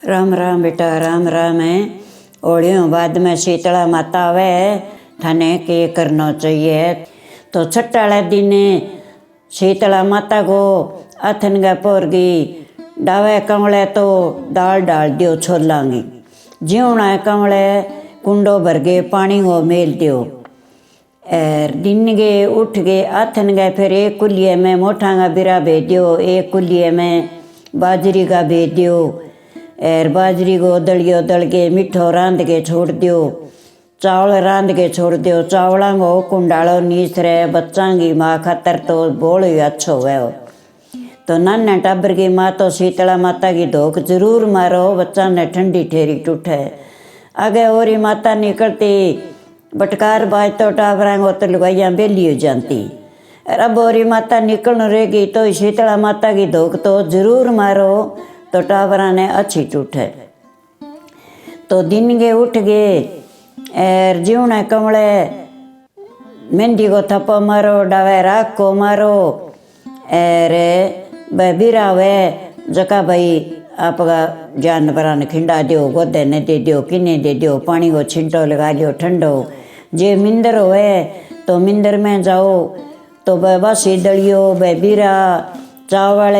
राम राम बेटा, राम राम है। ओलियों बाद में शीतला माता आवे, थाने के करना चाहिए। तो छठा वाले दिन शीतला माता को अथन गा पोरगी डावे कमले तो दाल डाल दियो छोलांगी। जीवना कमले कुंडो भर के पानी को मेल दियो। और दिन गे उठ गए अथन गए, फिर एक कुलिये में मोटा का बिरा भेज दियो, एक कुलिये में बाजरी का भेज दियो। और बाजरी को दलियो दल के मिठो रांध के छोड़ दियो, चावल रांध के छोड़ दियो। चावलों को कुंडालो नीस रहे, बच्चा की माँ खातर तो बोल ही अच्छो हुए हो। तो नाना टाबर की माँ तो शीतला माता की धोक जरूर मारो, बच्चा ने ठंडी ठेरी टूटे। आगे और माता निकलती बटकार बाज तो टाबरा को तो लुगाइयाँ बेली हो जाती। अब और माता निकल रहेगी तो शीतला माता की धोक तो जरूर मारो, तो टाबरा ने अच्छी टूटे। तो दिन के उठ गए और जीवना कमले मेहंदी को थप्पो मारो, डावे राख को मारो। और बिरा वे जका भाई आपका जानवरा ने खिंडा दियो, गोदे ने दे दियो, किने दे दियो, पानी को छिंटो लगा लियो ठंडो। जे मिंदर होए तो मिंदर में जाओ तो बासी दलियो बिरा चावल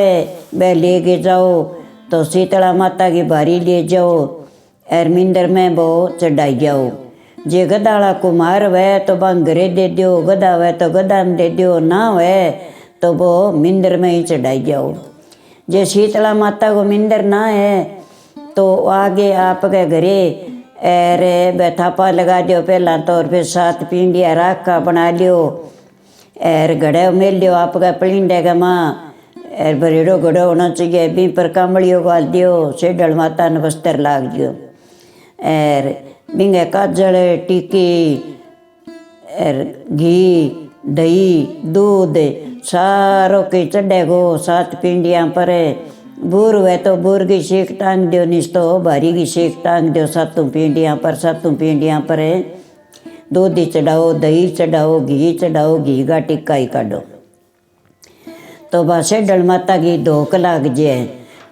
वे लेके जाओ, तो शीतला माता की बारी ले जाओ और मिंदर में वो चढ़ाई जाओ। जे गदाला कुमार वे तो बंगरे दे दियो, गदा वे तो गदा दे दियो, ना वे तो वो मिंदर में ही चढ़ाई जाओ। जे शीतला माता को मिंदर ना है तो आगे आपके घरे और बैठापा लगा दियो पहला तो, और फिर 7 पिंडिया राख का बना लियो और घड़े मेल लियो आपका पिंडे का माँ। और बरेड़ो घड़ो होना चाहिए, बी पर कामड़ियों गाल दियो, सेडल माता ने बस्तर लाग दियो। और बिंगे काजल टीकी और घी दही दूध सारों के चढ़े गो 7 पिंडियाँ पर। बूर हुए तो बूर की सीख टांग दियो, निस तो भारी की सीख टांग दियो 7 पिंडियाँ पर। 7 पिंडियाँ पर दूध चढ़ाओ, दही चढ़ाओ, घी चढ़ाओ, घी का टिक्का ही काटो। तो बस सेडल माता की धोक लाग जाए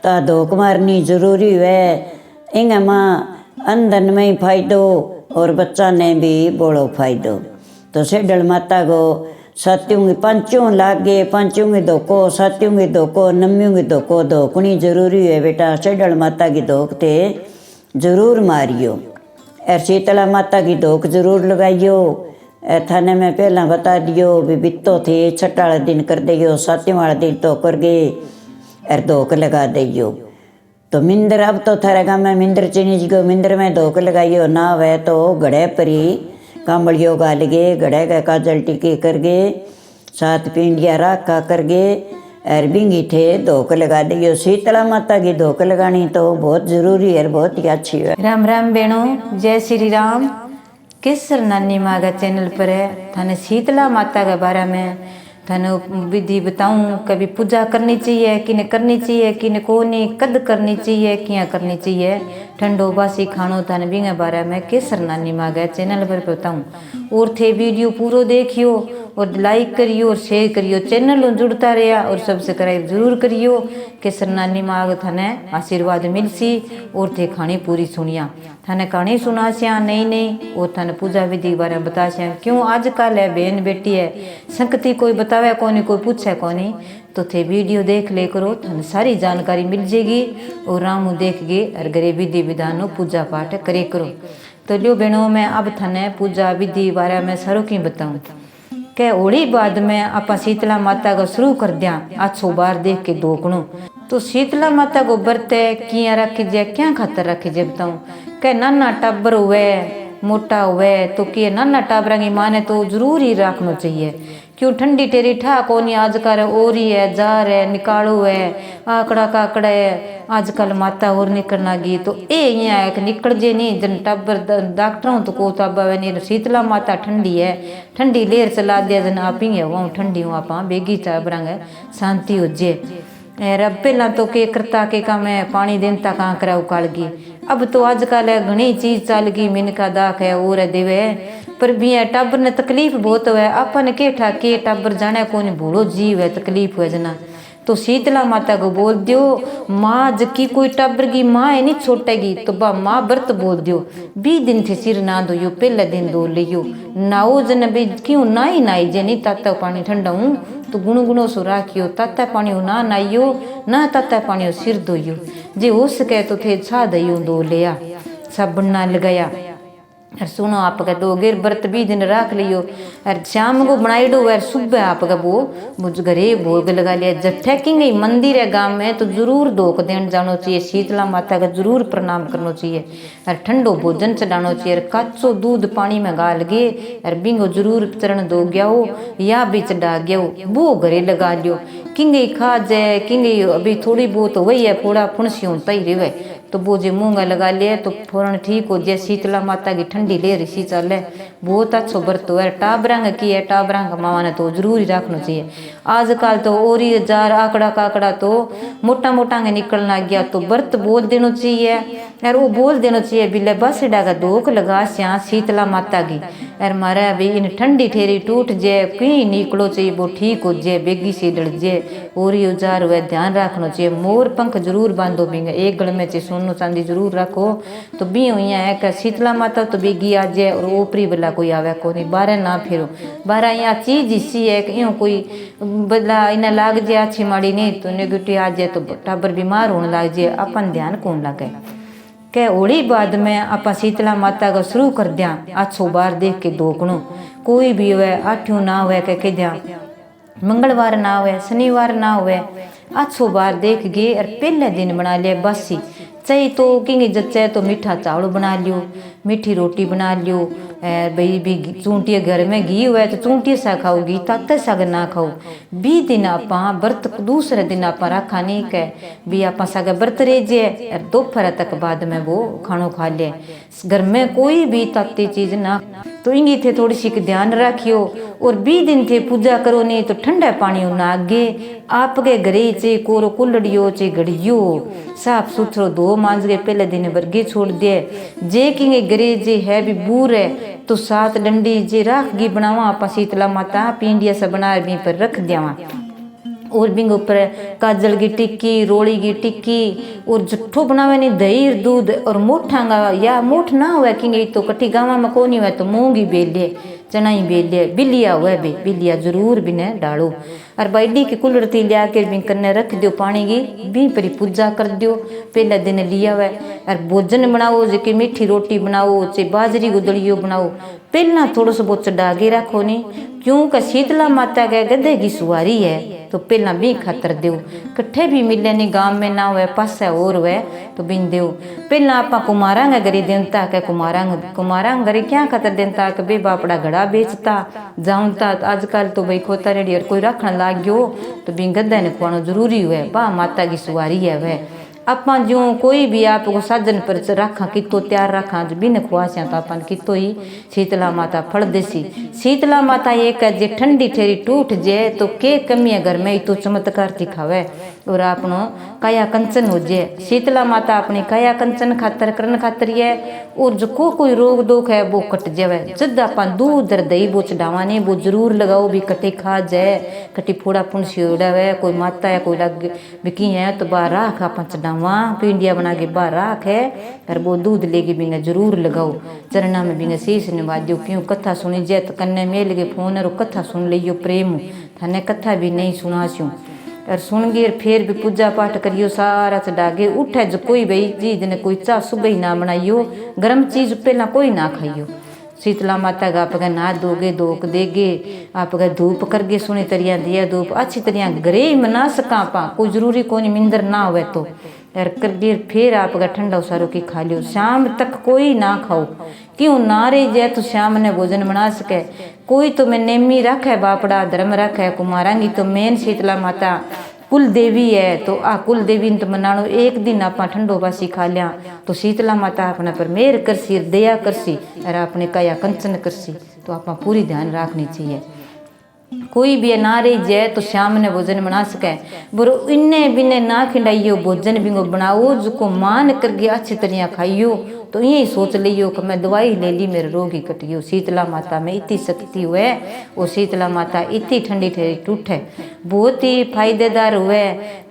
तो धोक मारनी जरूरी है। इंग माँ अंधन में ही फायदो और बच्चा ने भी बोलो फायदो। तो सेडल माता को सत्यों की पंचों लागे, पंचों की धोको, सत्यों की धोको, नम्यों की धोको, धोकनी जरूरी है बेटा। सेडल माता की धोक ते जरूर मारियो और शीतला माता की धोक जरूर लगाइयो। थाने में पहला बता दियो भी बित्तो थे, छठा वाला दिन कर दियो, 7वें वाला दिन तो कर गए और धोक लगा दियो। तो मिंदर अब तो थारे गाँव में मिंदर चीनी जी को मिंदर में धोक लगाइयो, ना वह तो घड़े पर ही कांबड़ियों गाल गे, घड़े का काजल टिके कर गे, 7 पिंडिया राख का कर गे और बिंगी थे धोक लगा दियो। शीतला माता की धोक लगानी तो बहुत जरूरी है, बहुत ही अच्छी है। राम राम बेणो, जय श्री राम। केसर नानी माँ का चैनल पर है, थाने शीतला माता के बारे में थाने विधि बताऊं। कभी पूजा करनी चाहिए कि नहीं करनी चाहिए, कि नहीं को नहीं कद करनी चाहिए, क्या करनी चाहिए, ठंडो बासी खानो थाने बिंगे बारे में केसर नानी माँ के चैनल पर बताऊं। और थे वीडियो पूरो देखियो और लाइक करियो और शेयर करियो, चैनल जुड़ता रहा और सब्सक्राइब जरूर करियो। केसर नानी माँ थाने आशीर्वाद मिलसी और थे खानी पूरी सुनिया, थाने कहानी सुना सिया नहीं नहीं और थाने पूजा विधि के बारे में बता सिया। क्यों आजकल है बहन बेटी है संगति कोई बतावे कोनी, कोई पूछे कोनी, तो थे वीडियो देख ले करो, थाने सारी जानकारी मिल जाएगी और रामू देख गए और घरे विधि विधानों पूजा पाठ करे करो। तो लियो बहनों मैं अब थाने पूजा विधि बारे में सारों की बताऊँ के होली बाद में आप शीतला माता को शुरू कर दिया। अच्छो बार देख के धोकणो तो शीतला माता को व्रत किया रखे जाए, क्या खातर रखे जाए बताऊँ। के नाना टाबर हुए मोटा हुए तो कि नाना टाबरा की माँ ने तो जरूर ही रखना चाहिए। क्यों ठंडी टेरी ठा कोनी आजकल ओरी है, जार है, निकालो है, आकड़ा काकड़ा है, आजकल माता और निकलना गी तो ये यहाँ निकल जे नहीं जन टाबर डॉक्टरों तो को ताबा वे नहीं। शीतला माता ठंडी है, ठंडी लेर चला दिया जन आप ही वहाँ ठंडी हूँ आप बेगी टाबरा शांति हो जे। अब पहला तो के करता के काम है पानी देनता कहाँ करा उकाल गई। अब तो आजकल घनी चीज चल गई, मिनका दाख है और देवे पर भी टाबर ने तकलीफ बहुत है। अपन के ठा के टाबर जाने को भूलो जीव है तकलीफ है जना। तो शीतला माता को बोल दियो माँ जकी कोई टब्बर की माँ है नहीं छोटेगी तो बा माँ व्रत बोल दियो 20 दिन थे सिर ना धोयो पहले दिन धो लियो नाओ जन भी क्यों नाई नाई जे नहीं ताता पानी ठंडा हूँ तो गुणो गुणो सो राखियो ताता पानी ना नाइयो ना ताता पानी सिर धोइयो जे हो सके तो थे छा दइयो दो लिया साबुन ना लगाया और सुनो आपका दो गिर व्रत 20 दिन रख लियो और शाम को बनाई दो और सुबह आपका वो मुझ घरे भोग लगा लिया जब ठेकेंगे मंदिर है गांव में तो जरूर धोक देन जानो चाहिए शीतला माता का जरूर प्रणाम करना चाहिए और ठंडो भोजन चढ़ाना चाहिए और कच्चो दूध पानी में गाल गे और बिंगो जरूर चरण दो गया हो या भी चढ़ा गया हो वो घरे लगा लियो किंगे खा जाए किंगे अभी थोड़ी बहुत वही है फोड़ा फुणसी होता ही रहे तो वो जो मूंगा लगा लिया तो फौरन ठीक हो जाए शीतला माता की ठंडी ले रही चले बहुत अच्छा व्रत है टाबरंग की है टाबरंग मावा ने तो जरूर ही रखना चाहिए आजकल तो और ही जार आंकड़ा काकड़ा तो मोटा मोटा निकलना गया तो व्रत बोल देना चाहिए और वो बोल देना चाहिए बिल्ले बस डागा धोख लगा श्या शीतला माता की और मारा भी इन ठंडी ठेरी टूट जाए कहीं निकलो चाहिए वो ठीक हो जाए बेगी से डर जाए और ही उजार हुआ ध्यान रखना चाहिए मोर पंख जरूर बांधो बिंगे एक गल में चाहिए सोनो चांदी जरूर रखो तो भी हुई है कि शीतला माता तो बेगी आ जाए और ओपरी बला कोई आवे को नहीं बारह ना फिरो बारह यहाँ चीज इसी है कि यूँ कोई बदला इन्हें लाग जाए अच्छी माड़ी नहीं तो नेगेटिव आ जाए तो टाबर बीमार होने लग जाए अपन ध्यान कौन लगे के होली बाद में आप शीतला माता का शुरू कर दिया अच्छो बार देख के दोकणो कोई भी हुए आठ्यों ना हुए कह दिया मंगलवार ना हुए शनिवार ना हुए अच्छो बार देख गए और पहले दिन बना लिया बासी चाहे तो किंग जच्चे तो मीठा चावल बना लियो मीठी रोटी बना लियो भाई भी चूंटिया घर में घी हुआ तो चूंटिया सा खाओ घी ताते साग ना खाओ 20 दिन आप व्रत दूसरे दिन आप रखा नहीं कह भी आप साग व्रत रह जाए और दोपहर तक बाद में वो खानो खा ले घर में कोई भी ताती चीज ना तो इंगी थे थोड़ी सी ध्यान रखियो और 20 दिन थे पूजा करो नहीं तो ठंडा पानी ना आगे आपके घरे चे कोरो कुल्लड़ियो चे घड़ियो साफ सुथरो धो मांज के पहले दिन वर्गे छोड़ दिए जे किंगे घरे जे है भी बूर है तो 7 डंडी जे राख गी बनावा आप शीतला माता पिंडिया से बना भी पर रख दियावा और बिंग ऊपर काजल की टिक्की रोली की टिक्की और जुट्ठो बनावे नहीं दही दूध और मोठांगा या मोठ ना हुआ कि तो कट्ठी गाँव में को नहीं हुआ तो मूंगी बेल लिए चना ही बेल लिए बिलिया हुआ बे बिलिया जरूर भी ने डालो और बैडी की कुलरती लिया के भी कन्ने रख दियो पानी की भी परी पूजा कर दियो पहले दिन लिया हुआ और भोजन बनाओ जो मीठी रोटी बनाओ चाहे बाजरी गुदड़ियो बनाओ पहला थोड़ा सा बहुत चढ़ा के रखो नहीं क्योंकि शीतला माता के गधे की सवारी है तो पहला भी खातर दो कट्ठे भी मिले नहीं गांव में ना हुए पास और हुए तो बिन दो पहला आप कुमारांग गरी देनता के कुमारांग गरी क्या खातर देनता के बे बापड़ा घड़ा बेचता जाऊंता आजकल तो भाई खोता रेडी और कोई रखने लाग गयो तो बिन गद्दा ने खुआना जरूरी हुए बा माता की सवारी है वह अपा जो कोई भी आपको साजन पर रखा कितो तैयार रखा जो बिन खुआसियाँ तो अपन कितो ही शीतला माता फल देसी शीतला माता एक जे ठंडी ठेरी टूट जाए तो के कमी है घर में तो चमत्कार दिखावे और आपनो काया कंचन हो जाए शीतला माता अपनी काया कंचन खातर करन खातर है और जो कोई रोग दोख है वो कट जावे जद अपन दूध दही वो चढ़ावा नहीं वो जरूर लगाओ भी कटे खा जाए कटी फोड़ा पुणसी उड़ावे कोई माता है कोई लग बिकी है तो बाहर राख अपन चढ़ावा पिंडिया बना के बाहर राख है और वो दूध लेके बिंगा जरूर लगाओ चरणा में बिंगा शीश निभा दो क्यों कथा सुनी जाए तो कन्ने मेल के फोन और कथा सुन लियो प्रेम थाने कथा भी नहीं सुनास्यूँ और सुन गे फिर भी पूजा पाठ करियो सारा चढ़ागे उठे जो कोई भाई चीज ने कोई चाह सुबह ही ना बनाइयो गर्म चीज पहला कोई ना खाइयो शीतला माता का आपका ना दोगे दोक देगे आपका धूप करगे सुनी तरिया दिया धूप अच्छी तरिया घरे ही मना सका पा कोई जरूरी कोई मिंदर ना हुए तो और कर दिए फिर आपका ठंडा सारो की खा लियो शाम तक कोई ना खाओ क्यों ना रह जाए तो शाम ने भोजन बना सके कोई तो मैं नेमी रखे बापड़ा धर्म रखे कुमारांगी तो मेन शीतला माता कुल देवी है तो कुल देवी तो मनाणो एक दिन आप ठंडो बासी खा लिया तो शीतला माता अपना पर मेहर करसी दया करसी और अपने काया कंचन करसी तो आप पूरी ध्यान रखनी चाहिए कोई भी ना रही जाए तो श्याम ने भोजन बना सके बरो इन्ने बिने ना खिंडाइयो भोजन भी बनाओ जो मान करके अच्छी तरह खाइयो तो यही सोच लियो कि मैं दवाई ले ली मेरे रोग ही कटियो। शीतला माता में इतनी शक्ति हुए और शीतला माता इतनी ठंडी ठहरी टूटे बहुत ही फायदेदार हुए।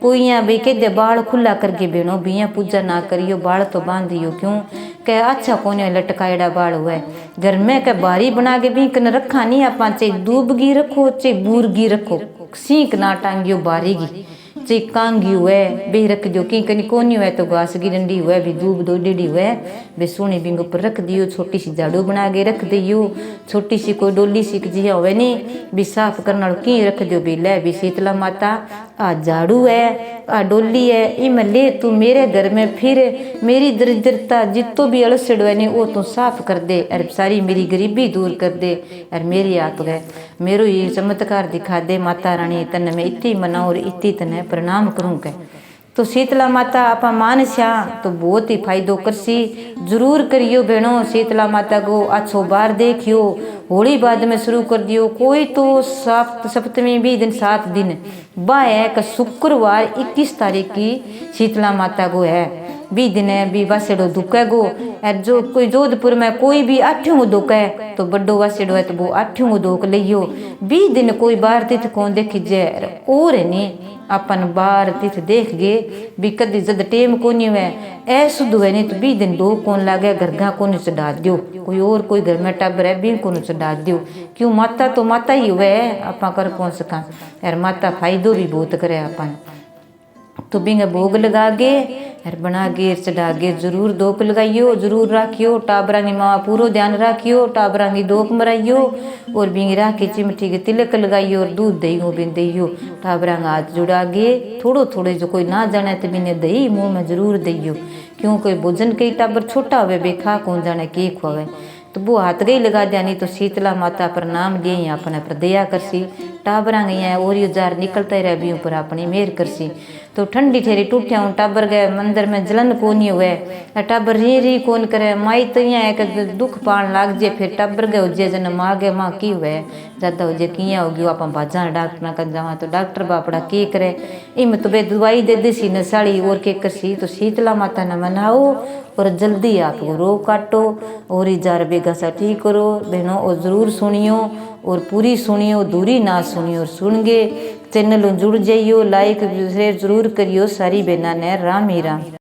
कोई यहाँ भाई कहते बाल खुला करके बेनो भी पूजा ना करियो बाल तो बांध दियो क्यों कह अच्छा कोने लटकाएड़ा बाल हुए घर में कह बारी बना के भी कन रखा नहीं आप चाहे दूबगी रखो चाहे बूरगी रखो सीख ना टांगियो बारीगी चाहे कांगी हुए बे रख दो की कनी कोनी हुए तो घास की डंडी हुए भी दूब दो डेढ़ी हुए बे सोने बिंग ऊपर रख दियो छोटी सी झाड़ू बना के रख दियो छोटी सी कोई डोली सी जिया हुए नहीं भी साफ करना की रख दो भी ले भी शीतला माता आ झाड़ू है आ डोली है इम ले तू मेरे घर में फिर मेरी दरिद्रता जितो भी अलसड़ है नहीं वो तू साफ कर दे और सारी मेरी गरीबी दूर कर दे और मेरी आप गए मेरो ये चमत्कार दिखा दे माता रानी तन में इतनी मना और इतनी तने प्रणाम करूँ के तो शीतला माता आप मान स्या तो बहुत ही फायदो करसी जरूर करियो बहनों। शीतला माता को अच्छो बार देखियो होली बाद में शुरू कर दियो कोई तो सप्तमी भी दिन 7 दिन बा है कि शुक्रवार 21 तारीख की शीतला माता को है भी दिन है भी वासेड़ो दुखे गो और जो कोई जोधपुर में कोई भी 8 दुखे तो बड्डो वासेड़ो है तो वो 8 दुख लियो भी दिन कोई बार तीर्थ कौन देखी जाए और नहीं अपन बार तीर्थ देख गए भी कदी जद टेम कोनी हुए ऐ शुद्ध हुए नहीं तो भी दिन दो कौन लागे घर को चढ़ा दियो कोई और कोई घर में टब्बर है भी को चढ़ा दियो क्यों माता तो माता ही हुए आपा कर कौन सका यार माता फायदो भी बहुत करे अपन तो बिंग भोग लगा गे और बना गे चढ़ा गे जरूर दोप लगाइयो जरूर राखियो टाबरा की माँ पूरा ध्यान राखियो टाबरा की दोप मराइयो और बिंग राखी चिमठी के तिलक लगाइयो और दूध दही हो बिन दियो टाबरा का हाथ जुड़ा गे थोड़ो थोड़े जो कोई ना जाने तो बिने दही मुँह में जरूर दियो क्यों कोई भोजन कई टाबर छोटा हुए बेखा कौन जाने के खुआवे तो वो हाथ गई लगा दिया नहीं तो शीतला माता पर नाम लिए अपने पर दया करसी टाबरा गई है और ये जार निकलते रह भी ऊपर अपनी मेहर करसी तो ठंडी ठेरी टूटिया हूँ टाबर गए मंदिर में जलन कोनी हुए टाबर री कौन करे माई तो यहाँ है दुख पान लाग जे फिर टाबर गए उजे जन माँ गए माँ की हुए ज़्यादा उजे किया होगी आप भाजा डॉक्टर कर जावा तो डॉक्टर बापड़ा के करे इम तो बे दवाई दे दी सी नसाड़ी और के करसी तो शीतला माता न मनाओ और जल्दी आप रो काटो और जार बेगा सा ठीक करो बहनों और ज़रूर सुनियो और पूरी सुनियो दूरी ना सुनियो और सुन गे चैनल जुड़ जाइयो लाइक शेयर जरूर करियो सारी बहना ने राम ही राम।